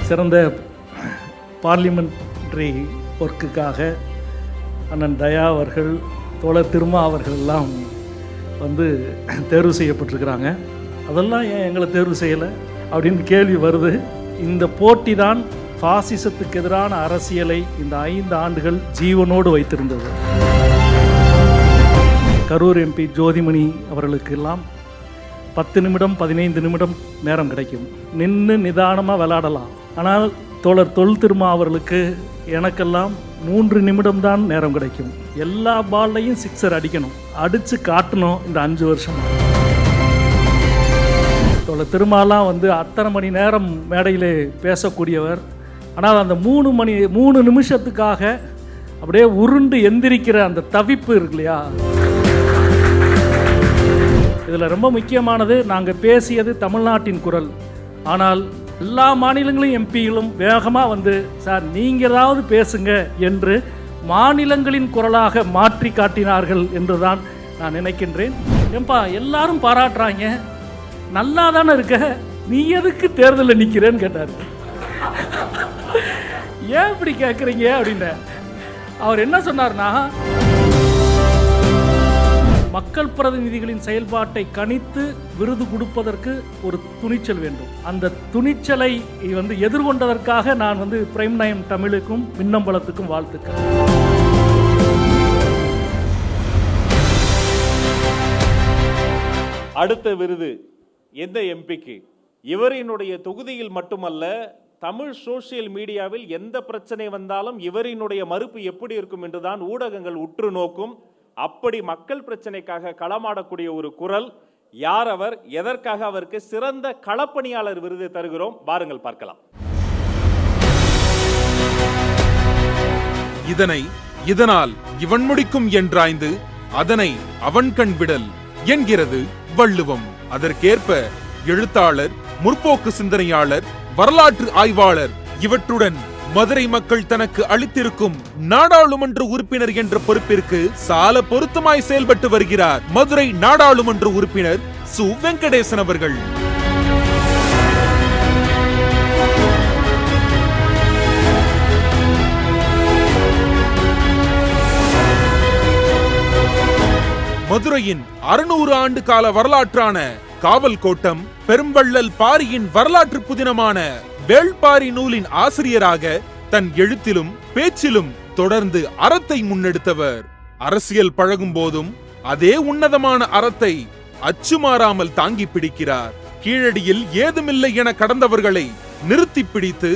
சிறந்த பார்லிமெண்ட்ரி ஒர்க்குக்காக அண்ணன் தயா அவர்கள், தோழர் திருமா அவர்கள் எல்லாம் வந்து தேர்வு செய்யப்பட்டிருக்கிறாங்க. அதெல்லாம் ஏன் எங்களை தேர்வு செய்யலை அப்படின்னு கேள்வி வருது. இந்த போட்டி தான் பாசிசத்துக்கு எதிரான அரசியலை இந்த 5 ஆண்டுகள் ஜீவனோடு வைத்திருந்தது. கரூர் எம்பி ஜோதிமணி அவர்களுக்கெல்லாம் 10 நிமிடம் 15 நிமிடம் நேரம் கிடைக்கும், நின்று நிதானமாக விளையாடலாம். ஆனால் தோழர் தொல் திருமா அவர்களுக்கு எனக்கெல்லாம் 3 நிமிடம் தான் நேரம் கிடைக்கும். எல்லா பால்லையும் சிக்ஸர் அடிக்கணும், அடித்து காட்டணும். இந்த 5 வருஷம் தோழர் திருமாலாம் வந்து அத்தனை மணி நேரம் மேடையில் பேசக்கூடியவர். ஆனால் அந்த 3 நிமிஷத்துக்காக அப்படியே உருண்டு எந்திரிக்கிற அந்த தவிப்பு இருக்கு இல்லையா? இதில் ரொம்ப முக்கியமானது, நாங்கள் பேசியது தமிழ்நாட்டின் குரல். ஆனால் எல்லா மாநிலங்களையும் எம்பிகளும் வேகமாக வந்து சார் நீங்கள் ஏதாவது பேசுங்க என்று மாநிலங்களின் குரலாக மாற்றி காட்டினார்கள் என்று தான் நான் நினைக்கின்றேன். ஏன்பா எல்லாரும் பாராட்டுறாங்க, நல்லா தானே இருக்க, நீ எதுக்கு தேர்தலில் நிற்கிறேன்னு கேட்டார். ஏன் இப்படி கேட்குறீங்க அப்படின்னு. அவர் என்ன சொன்னார்னா, மக்கள் பிரதிநிதிகளின் செயல்பாட்டை கணித்து விருது கொடுப்பதற்கு ஒரு துணிச்சல் வேண்டும். அந்த துணிச்சலை வந்து எதிர்கொண்டதற்காக நான் வந்து பிரைம் டைம் தமிழுக்கும் மின்னம்பலத்துக்கும் வாழ்த்துக்கள். அடுத்த விருது எந்த எம்பிக்கு? இவரினுடைய தொகுதியில் மட்டுமல்ல, தமிழ் சோசியல் மீடியாவில் எந்த பிரச்சனை வந்தாலும் இவரினுடைய மறுப்பு எப்படி இருக்கும் என்றுதான் ஊடகங்கள் உற்று நோக்கும். அப்படி மக்கள் பிரச்சனைக்காக களமாடக்கூடிய ஒரு குரல். யார் அவர்? எதற்காக அவருக்கு சிறந்த களப்பணியாளர் விருது தருகிறோம்? பாருங்கள் பார்க்கலாம். இதனால் இவன் முடிக்கும் என்றாய்ந்து அதனை அவன் கண் விடல் என்கிறது வள்ளுவம். அதற்கேற்ப எழுத்தாளர், முற்போக்கு சிந்தனையாளர், வரலாற்று ஆய்வாளர், இவற்றுடன் மதுரை மக்கள் தனக்கு அளித்திருக்கும் நாடாளுமன்ற உறுப்பினர் என்ற பொறுப்பிற்கு சால பொருத்தமாய் செயல்பட்டு வருகிறார் மதுரை நாடாளுமன்ற உறுப்பினர் சு வெங்கடேசன் அவர்கள். மதுரையின் 600 ஆண்டு கால வரலாற்றான காவல் கோட்டம் பெரும்பள்ளல் பாரியின் வரலாற்று புதினமான வேள்பாரி நூலின் ஆசிரியராக தன் எழுத்திலும் பேச்சிலும் தொடர்ந்து அறத்தை முன்னெடுத்தவர். அரசியல் பழகும் போதும் அதே உன்னதமான அறத்தை அச்சுமாறாமல் தாங்கி பிடிக்கிறார். கீழடியில் ஏதுமில்லை என கடந்தவர்களை நிறுத்தி பிடித்து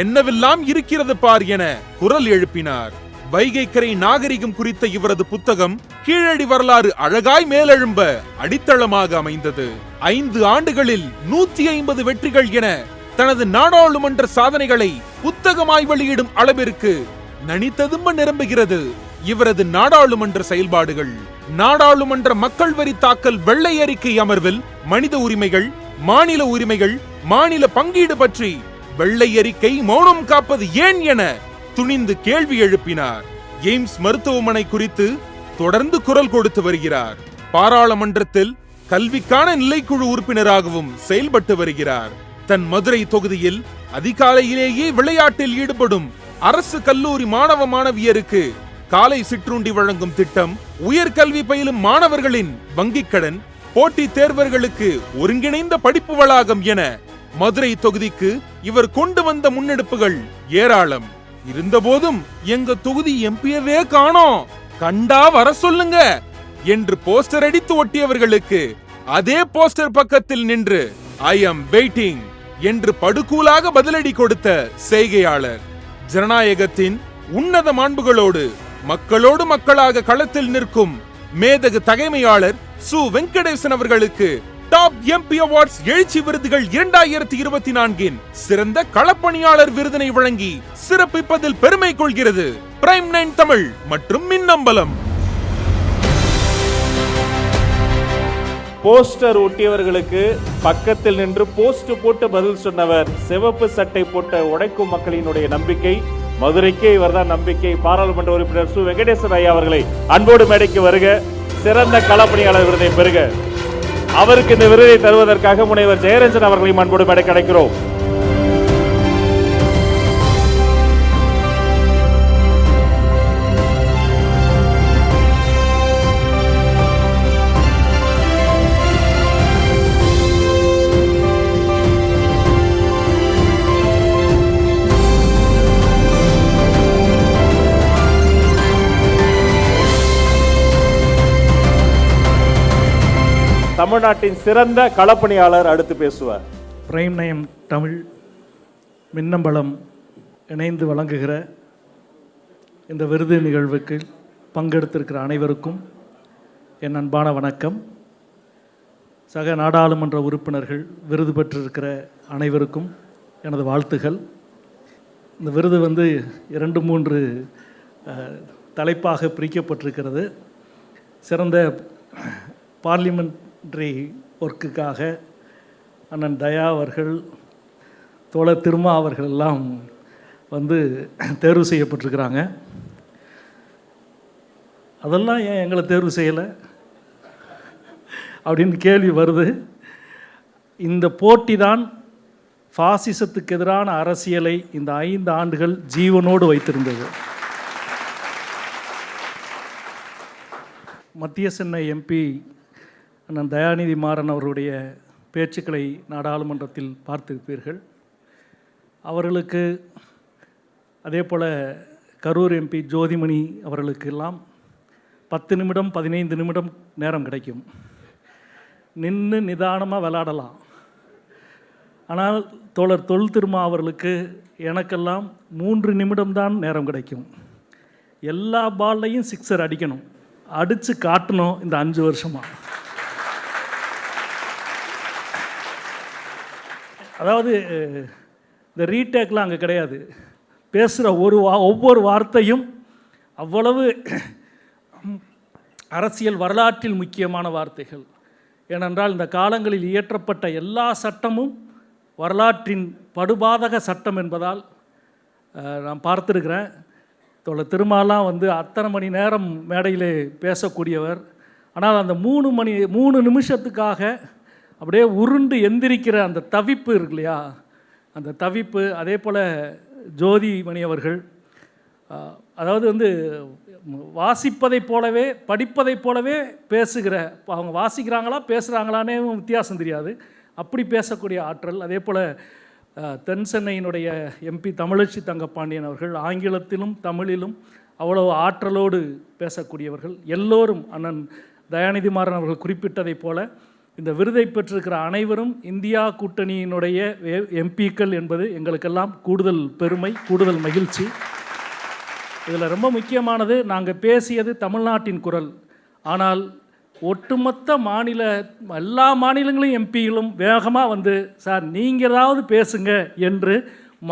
என்னவெல்லாம் இருக்கிறது பார் என குரல் எழுப்பினார். வைகைக்கரை நாகரிகம் குறித்த இவரது புத்தகம் கீழடி வரலாறு அழகாய் மேலெழும்ப அடித்தளமாக அமைந்தது. 5 ஆண்டுகளில் 150 வெற்றிகள் என தனது நாடாளுமன்ற சாதனைகளை புத்தகமாய் வெளியிடும் அளவிற்கு நனித்ததும்ப நிரம்புகிறது இவரது நாடாளுமன்ற செயல்பாடுகள். நாடாளுமன்ற மக்கள் வரி தாக்கல் வெள்ளை அறிக்கை அமர்வில் மனித உரிமைகள், மாநில உரிமைகள், மாநில பங்கீடு பற்றி வெள்ளை அறிக்கை மௌனம் காப்பது ஏன் என துணிந்து கேள்வி எழுப்பினார். எய்ம்ஸ் மருத்துவமனை குறித்து தொடர்ந்து குரல் கொடுத்து வருகிறார். பாராளுமன்றத்தில் கல்விக்கான நிலைக்குழு உறுப்பினராகவும் செயல்பட்டு வருகிறார். தன் மதுரை தொகுதியில் அதிகாலையிலேயே விளையாட்டில் ஈடுபடும் அரசு கல்லூரி மாணவ மாணவியருக்கு காலை சிற்றுண்டி வழங்கும் திட்டம், உயர்கல்வி பயிலும் மாணவர்களின் வங்கிக் கடன், போட்டித் தேர்வர்களுக்கு ஒருங்கிணைந்த படிப்பு வளாகம் என மதுரை தொகுதிக்கு இவர் கொண்டு வந்த முன்னெடுப்புகள் ஏராளம். இருந்தபோதும் எங்க தொகுதி எம்பியவே காணோம், கண்டா வர சொல்லுங்க என்று போஸ்டர் அடித்து ஒட்டியவர்களுக்கு அதே போஸ்டர் பக்கத்தில் நின்று ஐ அம் வெயிட்டிங் என்று படுகூலாக பதிலடி கொடுத்த செய்கையாளர். ஜனநாயகத்தின் உன்னத மாண்புகளோடு மக்களோடு மக்களாக களத்தில் நிற்கும் மேதகு தகைமையாளர் சு வெங்கடேசன் அவர்களுக்கு டாப் எம்பி அவார்ட்ஸ் எழுச்சி விருதுகள் 2024 சிறந்த களப்பணியாளர் விருதினை வழங்கி சிறப்பிப்பதில் பெருமை கொள்கிறது பிரைம் 9 தமிழ் மற்றும் மின்னம்பலம். போஸ்டர் ஒட்டியவர்களுக்கு பக்கத்தில் நின்று போஸ்ட் போட்டு பதில் சொன்னவர், சிவப்பு சட்டை போட்ட உடைக்கும் மக்களினுடைய நம்பிக்கை. மதுரைக்கே இவர்தான் நம்பிக்கை. பாராளுமன்ற உறுப்பினர் சு வெங்கடேசன் ஐயா அவர்களை அன்போடு மேடைக்கு வருக. சிறந்த களப்பணியாளர் விருதை பெறுக. அவருக்கு இந்த விருதை தருவதற்காக முனைவர் ஜெயரஞ்சன் அவர்களையும் அன்போடு மேடைக்கு அழைக்கிறோம். தமிழ்நாட்டின் சிறந்த களப்பணியாளர் அடுத்து பேசுவார். பிரைம் நயம் தமிழ் மின்னம்பலம் இணைந்து வழங்குகிற இந்த விருது நிகழ்வுக்கு பங்கெடுத்திருக்கிற அனைவருக்கும் என் அன்பான வணக்கம். சக நாடாளுமன்ற உறுப்பினர்கள், விருது பெற்றிருக்கிற அனைவருக்கும் எனது வாழ்த்துகள். இந்த விருது 2-3 தலைப்பாக பிரிக்கப்பட்டிருக்கிறது. சிறந்த பார்லிமெண்ட்ரி ஒர்க்குக்காக அண்ணன் தயா அவர்கள், தோழர் திருமா அவர்கள் எல்லாம் தேர்வு செய்யப்பட்டிருக்கிறாங்க. அதெல்லாம் ஏன் எங்களை தேர்வு செய்யலை அப்படின்னு கேள்வி வருது. இந்த போட்டி தான் பாசிசத்துக்கு எதிரான அரசியலை இந்த 5 ஆண்டுகள் ஜீவனோடு வைத்திருந்தது. மத்திய சென்னை எம்பி அண்ணன் தயாநிதி மாறன் அவர்களுடைய பேச்சுக்களை நாடாளுமன்றத்தில் பார்த்திருப்பீர்கள். அவர்களுக்கு அதே போல் கரூர் எம்பி ஜோதிமணி அவர்களுக்கெல்லாம் 10 நிமிடம் 15 நிமிடம் நேரம் கிடைக்கும். நின்று நிதானமாக விளையாடலாம். ஆனால் தோழர் தொல் திருமா அவர்களுக்கு எனக்கெல்லாம் 3 நிமிடம்தான் நேரம் கிடைக்கும். எல்லா பால்லையும் 6 அடிக்கணும், அடித்து காட்டணும். இந்த 5 வருஷமாக அதாவது இந்த ரீடேக்லாம் அங்கே கிடையாது. பேசுகிற ஒவ்வொரு வார்த்தையும் அவ்வளவு அரசியல் வரலாற்றில் முக்கியமான வார்த்தைகள். ஏனென்றால் இந்த காலங்களில் இயற்றப்பட்ட எல்லா சட்டமும் வரலாற்றின் படுபாதக சட்டம் என்பதால் நான் பார்த்துருக்கிறேன். தோழர் திருமாலாம் அத்தனை மணி நேரம் மேடையில் பேசக்கூடியவர். ஆனால் அந்த 3 நிமிஷத்துக்காக அப்படியே உருண்டு எந்திரிக்கிற அந்த தவிப்பு இருக்கு இல்லையா, அந்த தவிப்பு. அதே போல் ஜோதிமணி அவர்கள் அதாவது வாசிப்பதைப் போலவே படிப்பதைப் போலவே பேசுகிற, அவங்க வாசிக்கிறாங்களா பேசுகிறாங்களானே வித்தியாசம் தெரியாது, அப்படி பேசக்கூடிய ஆற்றல். அதே போல் தென் சென்னையினுடைய எம்பி தமிழச்சி தங்கப்பாண்டியன் அவர்கள் ஆங்கிலத்திலும் தமிழிலும் அவ்வளவு ஆற்றலோடு பேசக்கூடியவர்கள். எல்லோரும் அண்ணன் தயாநிதி மாறன் அவர்கள் குறிப்பிட்டதைப் போல இந்த விருதை பெற்றிருக்கிற அனைவரும் இந்தியா கூட்டணியினுடைய எம்பிக்கள் என்பது எங்களுக்கெல்லாம் கூடுதல் பெருமை, கூடுதல் மகிழ்ச்சி. இதில் ரொம்ப முக்கியமானது, நாங்கள் பேசியது தமிழ்நாட்டின் குரல். ஆனால் ஒட்டுமொத்த எல்லா மாநிலங்களையும் எம்பிகளும் வேகமாக சார் நீங்கள் ஏதாவது பேசுங்க என்று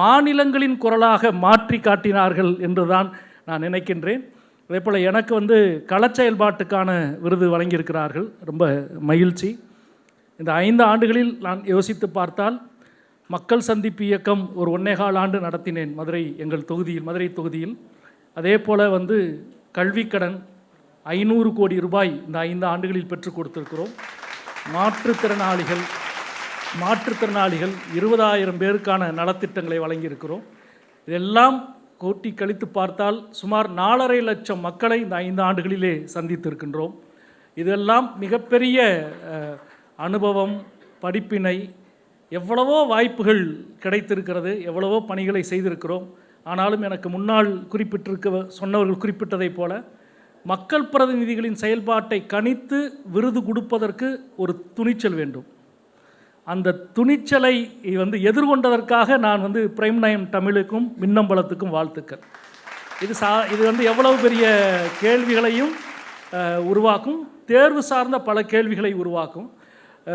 மாநிலங்களின் குரலாக மாற்றி காட்டினார்கள் என்று தான் நான் நினைக்கின்றேன். அதே போல் எனக்கு களச் செயல்பாட்டுக்கான விருது வழங்கியிருக்கிறார்கள், ரொம்ப மகிழ்ச்சி. இந்த 5 ஆண்டுகளில் நான் யோசித்து பார்த்தால் மக்கள் சந்திப்பு இயக்கம் ஒரு 1.25 ஆண்டு நடத்தினேன் எங்கள் தொகுதியில், மதுரை தொகுதியில். அதே போல் கல்விக்கடன் 500 கோடி ரூபாய் இந்த 5 ஆண்டுகளில் பெற்றுக் கொடுத்திருக்கிறோம். மாற்றுத்திறனாளிகள் 20,000 பேருக்கான நலத்திட்டங்களை வழங்கியிருக்கிறோம். இதெல்லாம் கூட்டி கழித்து பார்த்தால் சுமார் 4.5 லட்சம் மக்களை இந்த 5 ஆண்டுகளிலே சந்தித்திருக்கின்றோம். இதெல்லாம் மிகப்பெரிய அனுபவம், படிப்பினை. எவ்வளவோ வாய்ப்புகள் கிடைத்திருக்கிறது, எவ்வளவோ பணிகளை செய்திருக்கிறோம். ஆனாலும் எனக்கு முன்னால் சொன்னவர்கள் குறிப்பிட்டதைப் போல மக்கள் பிரதிநிதிகளின் செயல்பாட்டை கணித்து விருது கொடுப்பதற்கு ஒரு துணிச்சல் வேண்டும். அந்த துணிச்சலை எதிர்கொண்டதற்காக நான் பிரைம் நயம் தமிழுக்கும் மின்னம்பலத்துக்கும் வாழ்த்துக்கள். இது எவ்வளவு பெரிய கேள்விகளையும் உருவாக்கும், தேர்வு சார்ந்த பல கேள்விகளை உருவாக்கும்.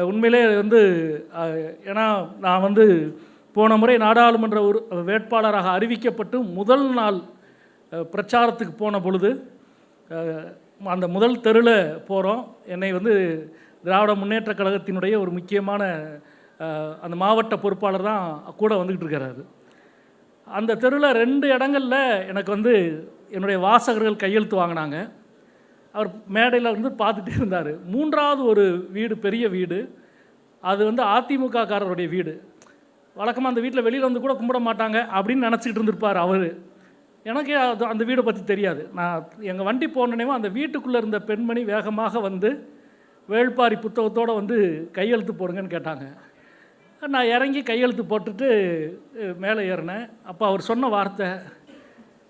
உண்மையிலே ஏன்னா நான் போன முறை நாடாளுமன்ற வேட்பாளராக அறிவிக்கப்பட்டு முதல் நாள் பிரச்சாரத்துக்கு போன பொழுது அந்த முதல் தெருவில் போகிறோம். என்னை திராவிட முன்னேற்ற கழகத்தினுடைய ஒரு முக்கியமான அந்த மாவட்ட பொறுப்பாளர் தான் கூட வந்துக்கிட்டு இருக்கிறாரு. அந்த தெருவில் 2 இடங்களில் எனக்கு என்னுடைய வாசகர்கள் கையெழுத்து வாங்கினாங்க. அவர் மேடையில் பார்த்துட்டே இருந்தார். 3வது ஒரு வீடு, பெரிய வீடு, அது அதிமுக காரருடைய வீடு. வழக்கமாக அந்த வீட்டில் வெளியில் கூட கும்பிட மாட்டாங்க அப்படின்னு நினச்சிக்கிட்டு இருந்திருப்பார் அவர். எனக்கே அந்த வீடை பற்றி தெரியாது. நான் எங்கள் வண்டி போனேனேவும் அந்த வீட்டுக்குள்ளே இருந்த பெண்மணி வேகமாக வேள்பாரி புத்தகத்தோடு கையெழுத்து போடுங்கன்னு கேட்டாங்க. நான் இறங்கி கையெழுத்து போட்டுட்டு மேலே ஏறினேன். அப்போ அவர் சொன்ன வார்த்தை,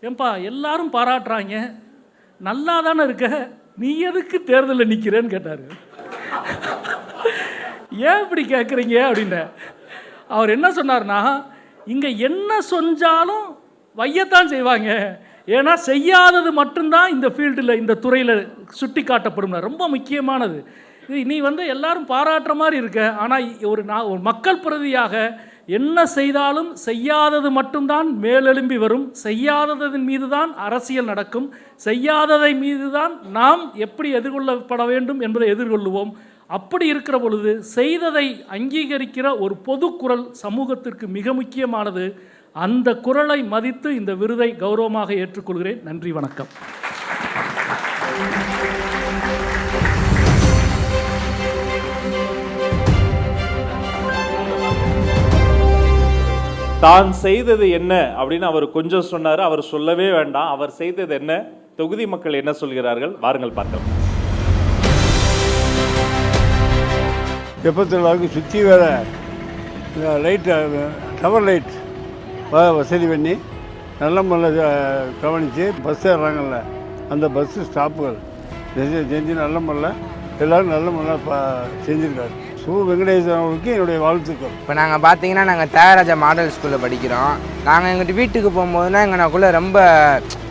ஏன்பா எல்லாரும் பாராட்டுறாங்க, நல்லா தானே இருக்க, நீ எதுக்கு தேர்தலில் நிற்கிறேன்னு கேட்டார். ஏன் இப்படி கேட்குறீங்க அப்படின்னு. அவர் என்ன சொன்னார்னா, இங்கே என்ன செஞ்சாலும் வையத்தான் செய்வாங்க, ஏன்னா செய்யாதது மட்டும்தான் இந்த ஃபீல்டில் இந்த துறையில் சுட்டி காட்டப்படும். ரொம்ப முக்கியமானது இது. நீ எல்லாரும் பாராட்டுற மாதிரி இருக்க, ஆனால் ஒரு மக்கள் பிரதியாக என்ன செய்தாலும் செய்யாதது மட்டும்தான் மேலெழும்பி வரும். செய்யாததன் மீது தான் அரசியல் நடக்கும். செய்யாததை மீது தான் நாம் எப்படி எதிர்கொள்ளப்பட வேண்டும் என்பதை எதிர்கொள்ளுவோம். அப்படி இருக்கிற பொழுது செய்ததை அங்கீகரிக்கிற ஒரு பொது குரல் சமூகத்திற்கு மிக முக்கியமானது. அந்த குரலை மதித்து இந்த விருதை கௌரவமாக ஏற்றுக்கொள்கிறேன். நன்றி, வணக்கம். தான் செய்தது என்ன அப்படின்னு அவர் கொஞ்சம் சொன்னார். அவர் சொல்லவே வேண்டாம், அவர் செய்தது என்ன, தொகுதி மக்கள் என்ன சொல்கிறார்கள் வாருங்கள் பார்க்கலாம். வெப்பத்திற்கு சுற்றி வேற லைட்டு, டவர் லைட் வசதி பண்ணி நல்ல முறையில் கவனித்து பஸ் ஏறுறாங்கல்ல, அந்த பஸ்ஸு ஸ்டாப்புகள் செஞ்சு நல்ல முறையில் எல்லோரும் நல்ல முறையில் செஞ்சுருக்காரு. சு. வெங்கடேசன் அவர்களுக்கு என்னுடைய வாழ்த்துக்கள். இப்போ நாங்கள் பார்த்தீங்கன்னா நாங்கள் தியாகராஜா மாடல் ஸ்கூலில் படிக்கிறோம். நாங்கள் எங்கிட்ட வீட்டுக்கு போகும்போதுனா எங்களுக்குள்ளே ரொம்ப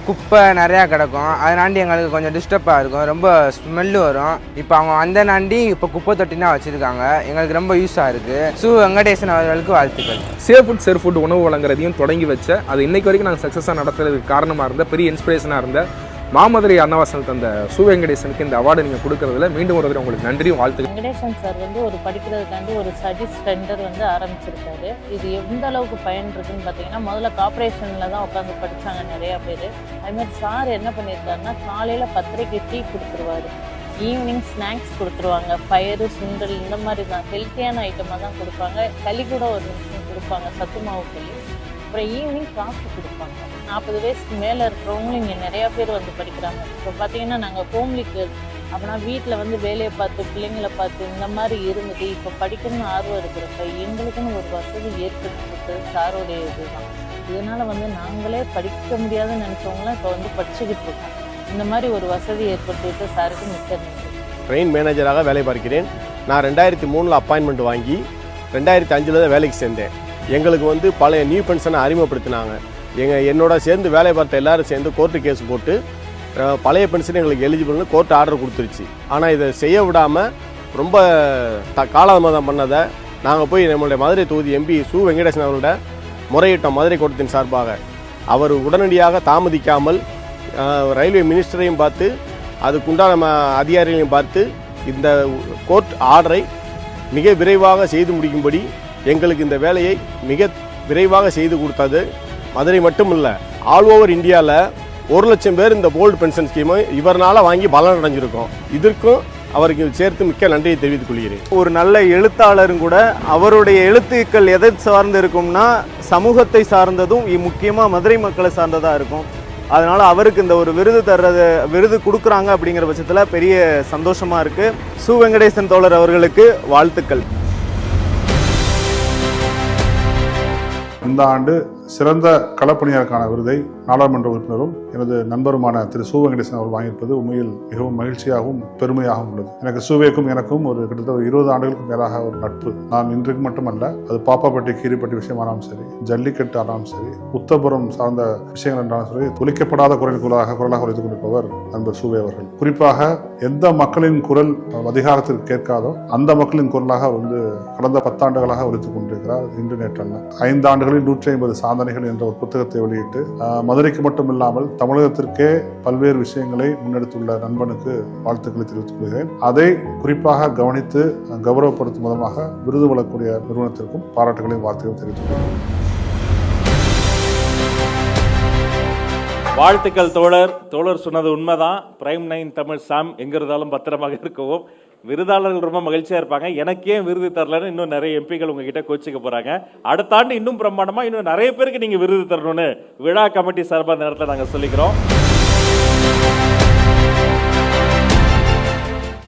குப்பை நிறையா கிடக்கும். அதனாண்டி எங்களுக்கு கொஞ்சம் டிஸ்டர்பாக இருக்கும், ரொம்ப ஸ்மெல்லு வரும். இப்போ அவங்க அந்த நாண்டி இப்போ குப்பை தொட்டினா வச்சுருக்காங்க, எங்களுக்கு ரொம்ப யூஸாக இருக்குது. சு. வெங்கடேசன் அவர்களுக்கு வாழ்த்துக்கள். சேஃப் ஃபுட் சேர் ஃபுட் உணவு வழங்குறதையும் தொடங்கி வச்ச, அது இன்னைக்கு வரைக்கும் நாங்கள் சக்ஸஸாக நடத்துறதுக்கு காரணமாக இருந்த, பெரிய இன்ஸ்பிரேஷனாக இருந்த மாமதுரை அன்னவாசல் தந்த சு. வெங்கடேசனுக்கு இந்த அவார்டு நீங்கள் கொடுக்கறதுல மீண்டும் ஒரு தடவை உங்களுக்கு நன்றியும் வாழ்த்துக்கள். வெங்கடேசன் சார் ஒரு படிக்கிறதுக்காண்டி ஒரு ஸ்டடீஸ் சென்டர் ஆரம்பிச்சிருக்காரு. இது எந்த அளவுக்கு பயன் இருக்குன்னு பார்த்தீங்கன்னா, முதல்ல கார்பரேஷனில் தான் உட்காந்து படித்தாங்க நிறையா பேர். அதுமாதிரி சார் என்ன பண்ணியிருக்காருன்னா, காலையில் பத்திரிக்கை டீ கொடுத்துருவாரு, ஈவினிங் ஸ்நாக்ஸ் கொடுத்துருவாங்க, பயிறு சுண்டல் இந்த மாதிரி தான் ஹெல்த்தியான ஐட்டமாக தான் கொடுப்பாங்க. களி கூட ஒரு நிமிஷம் கொடுப்பாங்க, சத்து மாவு களி. அப்புறம் ஈவினிங் காஃபி கொடுப்பாங்க. 40 வயசுக்கு மேலே இருக்கிறவங்களும் இங்கே நிறையா பேர் படிக்கிறாங்க. இப்போ பார்த்தீங்கன்னா நாங்கள் ஹோம்லிக்கு அப்படின்னா வீட்டில் வேலையை பார்த்து பிள்ளைங்களை பார்த்து இந்த மாதிரி இருந்தது. இப்போ படிக்கணும்னு ஆர்வம் இருக்கிறப்ப எங்களுக்குன்னு ஒரு வசதி ஏற்படுத்தி கொடுத்தது சாரோடைய இதுதான். இதனால் நாங்களே படிக்க முடியாதுன்னு நினச்சவங்களாம் இப்போ படிச்சுக்கிட்டு இருக்கோம். இந்த மாதிரி ஒரு வசதி ஏற்படுத்திவிட்டு சாருக்கு மிக்க நன்றி. ட்ரெயின் மேனேஜராக வேலை பார்க்கிறேன். நான் 2003 அப்பாயின்மெண்ட் வாங்கி 2005 தான் வேலைக்கு சேர்ந்தேன். எங்களுக்கு பழைய நியூ பென்ஷனை அறிமுகப்படுத்தினாங்க. என்னோட சேர்ந்து வேலை பார்த்த எல்லாரும் சேர்ந்து கோர்ட்டு கேஸ் போட்டு பழைய பென்ஷன் எங்களுக்கு எலிஜிபிள்னு கோர்ட் ஆர்டர் கொடுத்துருச்சு. ஆனால் இதை செய்ய விடாமல் ரொம்ப காலதாமதம் பண்ணதை நாங்கள் போய் நம்மளுடைய மதுரை தொகுதி எம்பி சு. வெங்கடேசன் அவர்களோட முறையிட்டோம். மதுரை கோட்டத்தின் சார்பாக அவர் உடனடியாக தாமதிக்காமல் ரயில்வே மினிஸ்டரையும் பார்த்து அதுக்குண்டான அதிகாரிகளையும் பார்த்து இந்த கோர்ட் ஆர்டரை மிக விரைவாக செய்து முடிக்கும்படி எங்களுக்கு இந்த வேலையை மிக விரைவாக செய்து கொடுத்தது. மதுரை மட்டும் இல்லை, ஆல் ஓவர் இந்தியாவில் 1,00,000 பேர் இந்த ஓல்டு பென்ஷன் ஸ்கீமை இவரால் வாங்கி பலன் அடைஞ்சிருக்கோம். இதற்கும் அவருக்கு சேர்த்து மிக்க நன்றியை தெரிவித்துக் கொள்கிறேன். ஒரு நல்ல எழுத்தாளரும் கூட அவருடைய எழுத்துக்கள் எதை சார்ந்து இருக்கும்னா சமூகத்தை சார்ந்ததும் முக்கியமாக மதுரை மக்களை சார்ந்ததாக இருக்கும். அதனால் அவருக்கு இந்த ஒரு விருது கொடுக்குறாங்க அப்படிங்கிற பட்சத்தில் பெரிய சந்தோஷமாக இருக்குது. சு. வெங்கடேசன் தோழர் அவர்களுக்கு வாழ்த்துக்கள். இந்த ஆண்டு சிறந்த களப்பணியாளருக்கான விருதை நாடாளுமன்ற உறுப்பினரும் எனது நண்பருமான திரு சு. வெங்கடேசன் அவர்கள் வாங்கியிருப்பது உண்மையில் மிகவும் மகிழ்ச்சியாகவும் பெருமையாகவும் உள்ளது. எனக்கு சுவேக்கும் எனக்கும் கிட்டத்தட்ட 20 ஆண்டுகளுக்கு மேலாக ஒரு நட்பு. நான் இன்றைக்கு மட்டுமல்ல, அது பாப்பாப்பட்டி கீரிப்பட்டி விஷயமானாலும் சரி, ஜல்லிக்கட்டு ஆனாலும் சரி, உத்தபுரம் சார்ந்த விஷயங்கள் என்றாலும் சரி, ஒலிக்கப்படாத குரலாக உரைத்துக் கொண்டிருப்பவர் நண்பர் சுவே அவர்கள். குறிப்பாக எந்த மக்களின் குரல் அதிகாரத்திற்கு கேட்காதோ அந்த மக்களின் குரலாக கடந்த 10 ஆண்டுகளாக ஒலித்துக் கொண்டிருக்கிறார். இன்று நேற்றல்ல, 5 ஆண்டுகளில் 150 சாதனைகள் என்ற ஒரு புத்தகத்தை வெளியிட்டு மதுரைக்கு மட்டும் இல்லாமல் தமிழகத்திற்கே பல்வேறு விஷயங்களை முன்னெடுத்துள்ள நண்பனுக்கு வாழ்த்துக்களை தெரிவித்துக் கொள்கிறேன். அதை குறிப்பாக கவனித்து கௌரவப்படுத்தும் விதமாக விருது வழங்கக்கூடிய நிறுவனத்திற்கும் பாராட்டுகளையும் வாழ்த்துக்களை தெரிவித்துக் கொள்கிறேன். வாழ்த்துக்கள் தோழர் சொன்னது உண்மைதான். பிரைம் 9 தமிழ் சாம் எங்க இருந்தாலும் பத்திரமாக இருக்கவும். விருதாளர்கள் ரொம்ப மகிழ்ச்சியா இருப்பாங்க. எனக்கே விருது தரலன்னு இன்னும் நிறைய எம்பிகள் உங்ககிட்ட கோச்சிக்க போறாங்க. அடுத்த ஆண்டு இன்னும் பிரம்மாண்டமா இன்னும் நிறைய பேருக்கு நீங்க விருது தரணும்னு விழா கமிட்டி சார்பாக இந்த நேரத்தில் நாங்கள் சொல்லிக்கிறோம்.